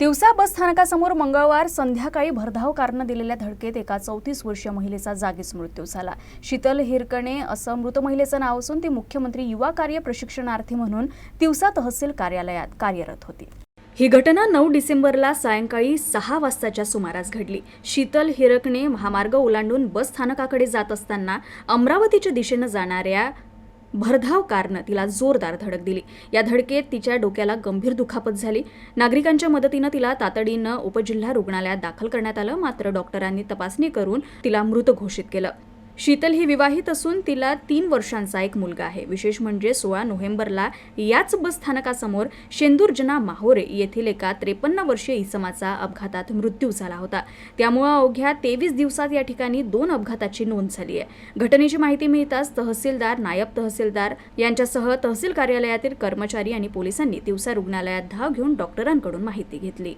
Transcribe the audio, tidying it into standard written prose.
तिवसा बस स्थानकासमोर मंगळवार संध्याकाळी भरधाव कारनं दिलेल्या धडकेत एका 34 वर्षीय महिलेचा जागीच मृत्यू झाला। शीतल हिरकणे असं मृत महिलेचं नाव असून ती मुख्यमंत्री युवा कार्य प्रशिक्षणार्थी म्हणून तिवसा तहसील कार्यालयात कार्यरत होती। ही घटना 9 डिसेंबरला सायंकाळी 6 वाजताच्या सुमारास घडली। शीतल हिरकणे महामार्ग ओलांडून बस स्थानकाकडे जात असताना अमरावतीच्या दिशेने जाणाऱ्या भरधाव कारनं तिला जोरदार धडक दिली। या धडकेत तिच्या डोक्याला गंभीर दुखापत झाली। नागरिकांच्या मदतीनं तिला तातडीनं उपजिल्हा रुग्णालयात दाखल करण्यात आलं, मात्र डॉक्टरांनी तपासणी करून तिला मृत घोषित केलं। शीतल ही विवाहित असून तिला 3 वर्षांचा एक मुलगा आहे। विशेष म्हणजे 16 नोव्हेंबरला याच बस स्थानकासमोर शेंदूरजना माहोरे येथील एका 53 वर्षीय इसमाचा अपघातात मृत्यू झाला होता। त्यामुळे अवघ्या 23 दिवसात या ठिकाणी 2 अपघाताची नोंद झाली आहे। घटनेची माहिती मिळताच तहसीलदार, नायब तहसीलदार यांच्यासह तहसील कार्यालयातील कर्मचारी आणि पोलिसांनी तिवसा रुग्णालयात धाव घेऊन डॉक्टरांकडून माहिती घेतली।